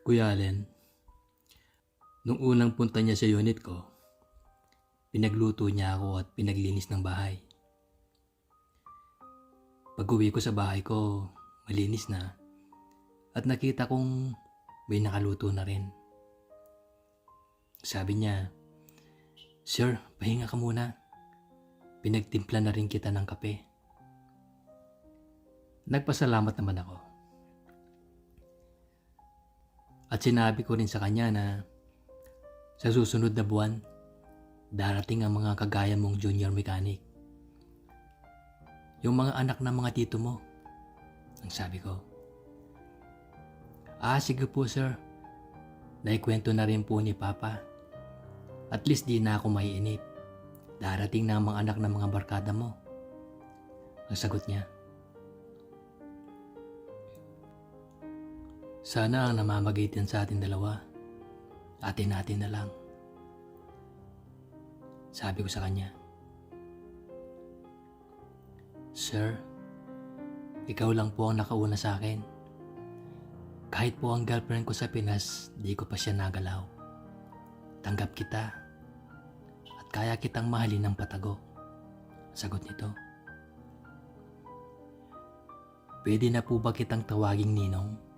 Kuya Allen, nung unang punta niya sa unit ko, pinagluto niya ako at pinaglinis ng bahay. Pag-uwi ko sa bahay ko, malinis na at nakita kong may nakaluto na rin. Sabi niya, "Sir, pahinga ka muna. Pinagtimpla na rin kita ng kape." Nagpasalamat naman ako. At sinabi ko rin sa kanya na sa susunod na buwan, darating ang mga kagaya mong junior mechanic. Yung mga anak ng mga tito mo, ang sabi ko. Sige po sir. Naikwento na rin po ni Papa. At least di na ako maiinip. Darating na ang mga anak ng mga barkada mo. Ang sagot niya. Sana ang namamagitan sa atin dalawa, atin-atin na lang. Sabi ko sa kanya. Sir, ikaw lang po ang nakauna sa akin. Kahit po ang girlfriend ko sa Pinas, di ko pa siya nagalaw. Tanggap kita at kaya kitang mahalin ng patago. Sagot nito. Pwede na po ba kitang tawaging ninong?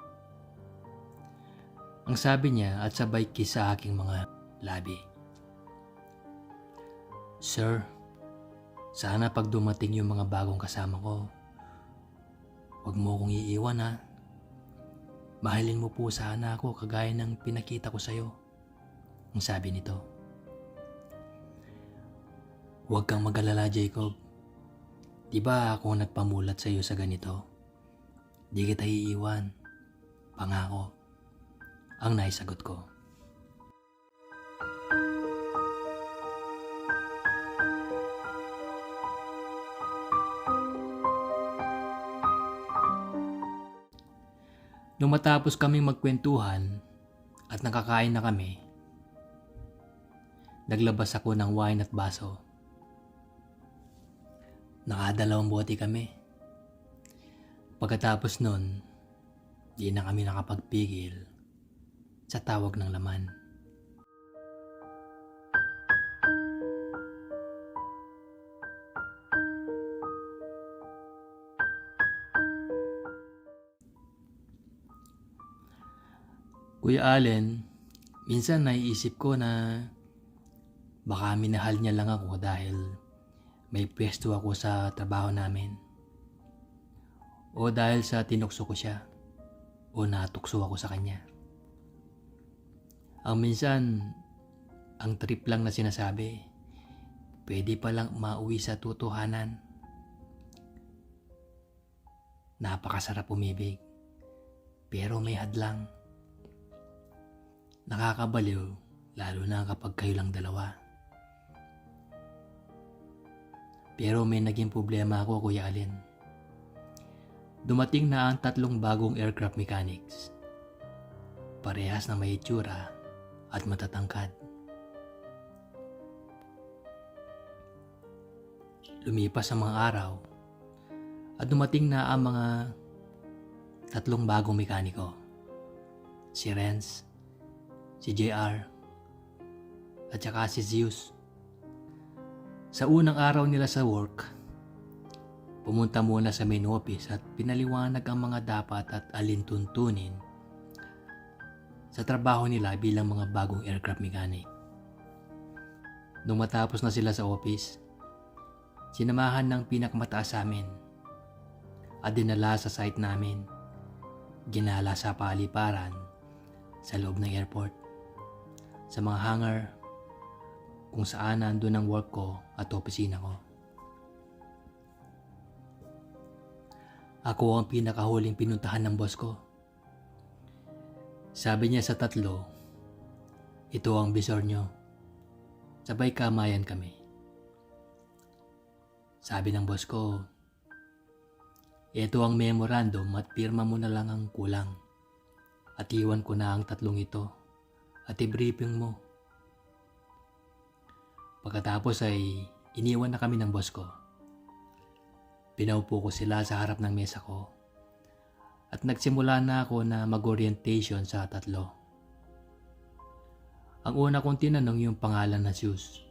Ang sabi niya at sabay kiss sa aking mga labi. Sir, sana pag dumating yung mga bagong kasama ko, huwag mo akong iiwan ha. Mahalin mo po sana ako kagaya ng pinakita ko sa'yo. Ang sabi nito. Huwag kang mag-alala, Jacob. Diba ako nagpamulat sa'yo sa ganito? Di kita iiwan. Pangako. Ang naisagot ko. Nung matapos kaming magkwentuhan at nakakain na kami, naglabas ako ng wine at baso. Nakadalawang bote kami. Pagkatapos nun, di na kami nakapagpigil sa tawag ng laman. Kuya Allen, minsan naiisip ko na baka minahal niya lang ako dahil may pwesto ako sa trabaho namin. O dahil sa tinukso ko siya. O natukso ako sa kanya. Ang minsan, ang trip lang na sinasabi, pwede palang mauwi sa totohanan. Napakasarap umibig, pero may hadlang. Nakakabaliw, lalo na kapag kayo lang dalawa. Pero may naging problema ako, Kuya Allen. Dumating na ang 3 bagong aircraft mechanics. Parehas na may itsura at matatangkad. Lumipas ang mga araw at dumating na ang mga 3 bagong mekaniko. Si Renz, si JR, at saka si Zeus. Sa unang araw nila sa work, pumunta muna sa main office at pinaliwanag ang mga dapat at alintuntunin sa trabaho nila bilang mga bagong aircraft mechanic. Nung matapos na sila sa office, sinamahan ng pinakamataas sa amin at dinala sa site namin, ginala sa paliparan sa loob ng airport, sa mga hangar kung saan nandun ang work ko at opisina ko. Ako ang pinakahuling pinuntahan ng boss ko. Sabi niya sa 3, ito ang bisor nyo. Sabay kamayan kami. Sabi ng boss ko, ito ang memorandum at pirma mo na lang ang kulang. At iwan ko na ang 3 ito at i-briefing mo. Pagkatapos ay iniwan na kami ng boss ko. Pinaupo ko sila sa harap ng mesa ko at nagsimula na ako na mag-orientation sa 3. Ang una kong tinanong yung pangalan na Zeus.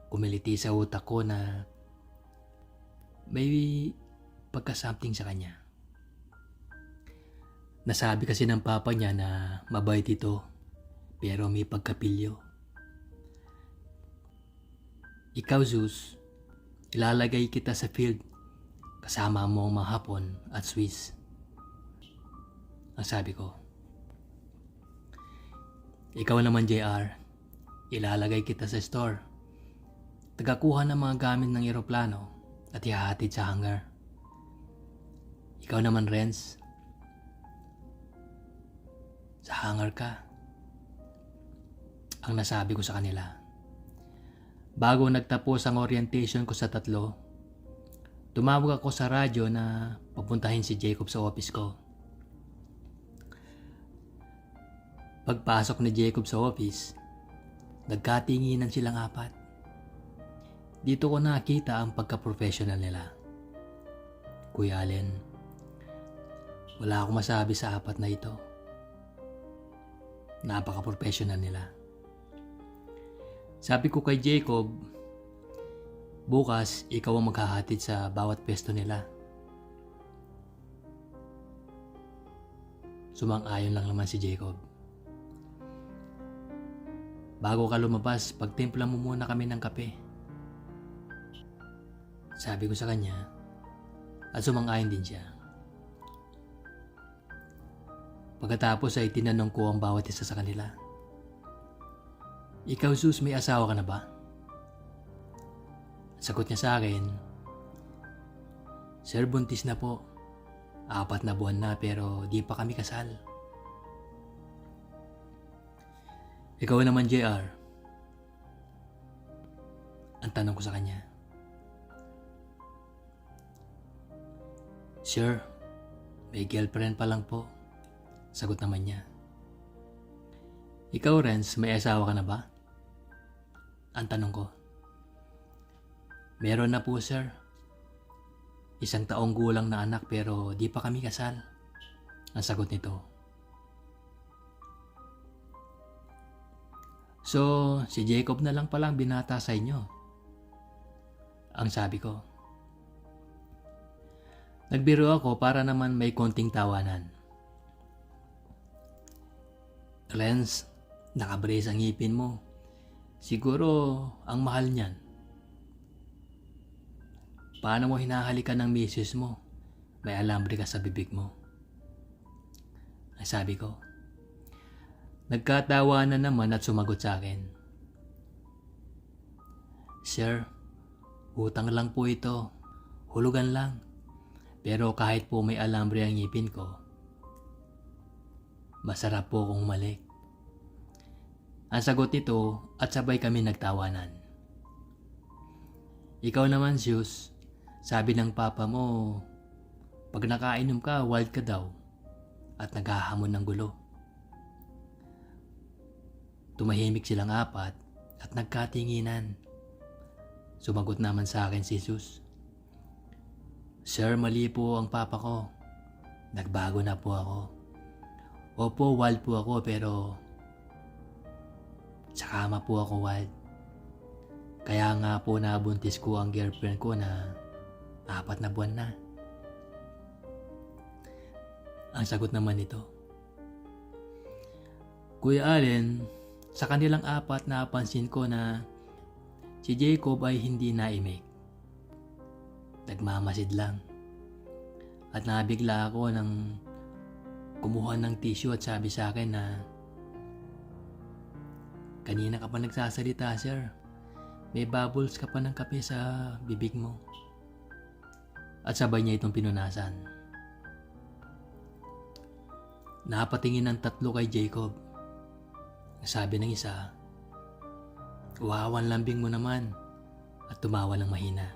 Kumiliti sa utak ko na may pagka-something sa kanya. Nasabi kasi ng papa niya na mabait ito pero may pagkapilyo. Ikaw Zeus, ilalagay kita sa field kasama mo ang mga Hapon at Swiss. Ang sabi ko. Ikaw naman JR, ilalagay kita sa store. Tagakuha ng mga gamit ng eroplano at ihahatid sa hangar. Ikaw naman Renz, sa hangar ka. Ang nasabi ko sa kanila. Bago nagtapos ang orientation ko sa tatlo, tumawag ako sa radyo na papuntahin si Jacob sa office ko. Pagpasok ni Jacob sa office, nagkatinginan silang apat. Dito ko nakita ang pagka-professional nila. Kuya Allen, wala akong masabi sa apat na ito. Napaka-professional nila. Sabi ko kay Jacob, bukas ikaw ang maghahatid sa bawat pwesto nila. Sumang-ayon lang naman si Jacob. Bago ka lumabas, pagtimpla mo muna kami ng kape. Sabi ko sa kanya, at sumang-ayon din siya. Pagkatapos ay tinanong ko ang bawat isa sa kanila. Ikaw Zeus, may asawa ka na ba? Sagot niya sa akin, Sir, buntis na po. 4 na buwan na pero di pa kami kasal. Ikaw naman JR. Ang tanong ko sa kanya. Sir, may girlfriend pa lang po. Sagot naman niya. Ikaw Renz, may asawa ka na ba? Ang tanong ko. Meron na po sir. 1 taong gulang na anak pero di pa kami kasal. Ang sagot nito. So, si Jacob na lang palang binata sa inyo. Ang sabi ko. Nagbiro ako para naman may konting tawanan. Renz, nakabrace ang ngipin mo. Siguro ang mahal niyan. Paano mo hinahalikan ng misis mo? May alambre ka sa bibig mo. Ang sabi ko. Nagkatawa na naman at sumagot sa akin. Sir, utang lang po ito. Hulugan lang. Pero kahit po may alambre ang ngipin ko, masarap po kung humalik. Ang sagot nito at sabay kami nagtawanan. Ikaw naman Zeus, sabi ng papa mo, pag nakainom ka, wild ka daw at naghahamon ng gulo. Tumahimik silang apat at nagkatinginan. Sumagot naman sa akin si Zeus. Sir, mali po ang papa ko. Nagbago na po ako. Opo, wild po ako pero sa kama po ako wild. Kaya nga po nabuntis ko ang girlfriend ko na 4 na buwan na. Ang sagot naman nito. Kuya Allen, sa kanilang 4 napansin ko na si Jacob ay hindi naimik. Nagmamasid lang. At nabigla ako nang kumuha ng tissue at sabi sa akin na kanina ka pa nagsasalita sir. May bubbles ka pa ng kape sa bibig mo. At sabay niya itong pinunasan. Napatingin ng 3 kay Jacob. Sabi ng isa, uhawan lambing mo naman. At tumawa ng mahina.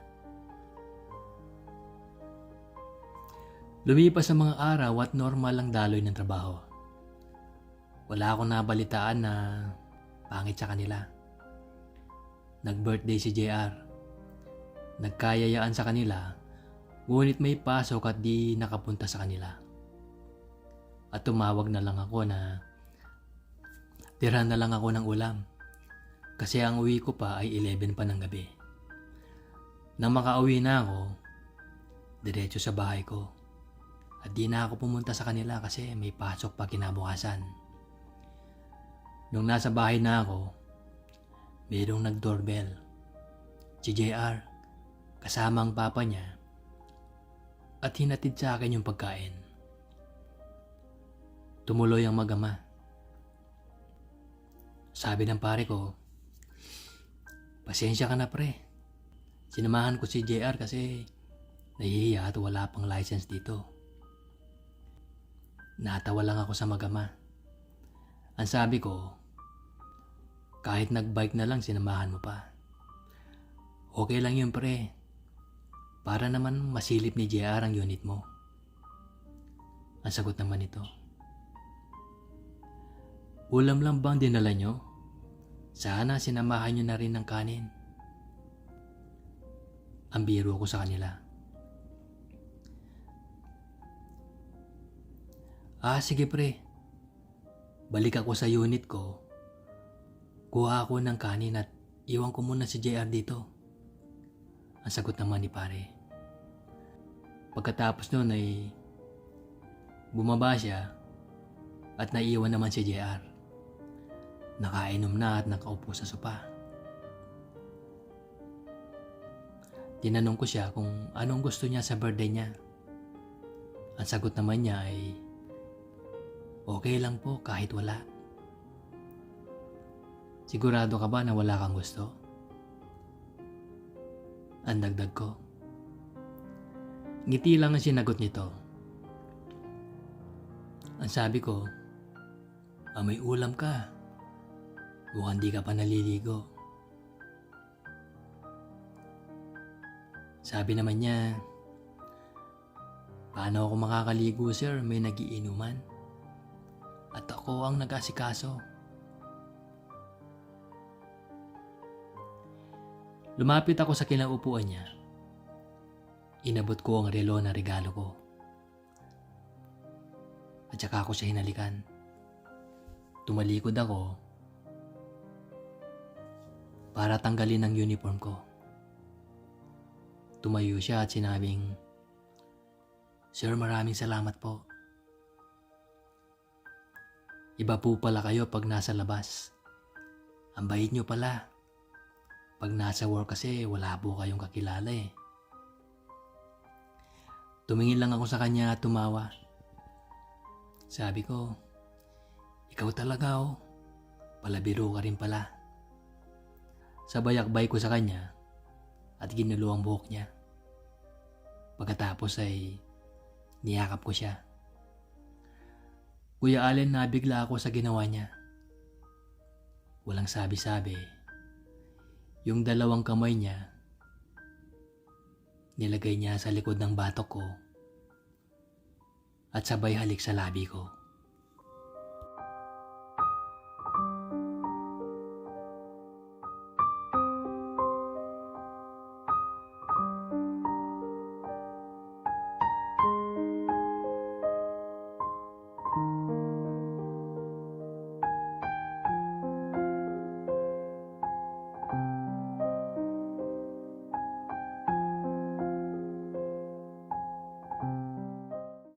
Lumipas ang mga araw at normal ang daloy ng trabaho. Wala akong nabalitaan na pangit sa kanila. Nag-birthday si JR. Nagkayayaan sa kanila, ngunit may pasok at di nakapunta sa kanila. At tumawag na lang ako na Tira na lang ako ng ulam kasi ang uwi ko pa ay 11 pa ng gabi. Nang makauwi na ako, diretso sa bahay ko. At di na ako pumunta sa kanila kasi may pasok pa kinabukasan. Nung nasa bahay na ako, mayroong nag-doorbell. Si JR, kasama ang papa niya, at hinatid sa akin yung pagkain. Tumuloy ang mag-ama. Sabi ng pare ko, pasensya ka na pre. Sinamahan ko si JR kasi nahihiya at wala pang license dito. Natawa lang ako sa mag-ama. Ang sabi ko, kahit nag-bike na lang sinamahan mo pa. Okay lang yun pre. Para naman masilip ni JR ang unit mo. Ang sagot naman nito, ulam lang bang dinala nyo? Sana sinamahan nyo na rin ng kanin. Ang biro ko sa kanila. Sige pre. Balik ako sa unit ko. Kuha ako ng kanin at iwan ko muna si JR dito. Ang sagot naman ni pare. Pagkatapos noon ay bumaba siya at naiwan naman si JR. Nakainom na at nakaupo sa sopa. Tinanong ko siya kung anong gusto niya sa birthday niya. Ang sagot naman niya ay, okay lang po kahit wala. Sigurado ka ba na wala kang gusto? Ang dagdag ko. Ngiti lang ang sinagot nito. Ang sabi ko, may ulam ka. Mukhang di ka pa naliligo. Sabi naman niya, paano ako makakaligo sir? May nagiinuman. At ako ang nag-asikaso. Lumapit ako sa kinaupuan niya. Inabot ko ang relo na regalo ko. At saka ako siya hinalikan. Tumalikod ako para tanggalin ang uniform ko. Tumayo siya at sinabing, Sir, maraming salamat po. Iba po pala kayo pag nasa labas. Ang bait nyo pala. Pag nasa work kasi wala po kayong kakilala eh. Tumingin lang ako sa kanya at tumawa. Sabi ko, ikaw talaga oh. Palabiro ka rin pala. Sabay-akbay ko sa kanya at ginulo ang buhok niya. Pagkatapos ay niyakap ko siya. Kuya Allen, nabigla ako sa ginawa niya. Walang sabi-sabi. Yung dalawang kamay niya, nilagay niya sa likod ng batok ko at sabay halik sa labi ko.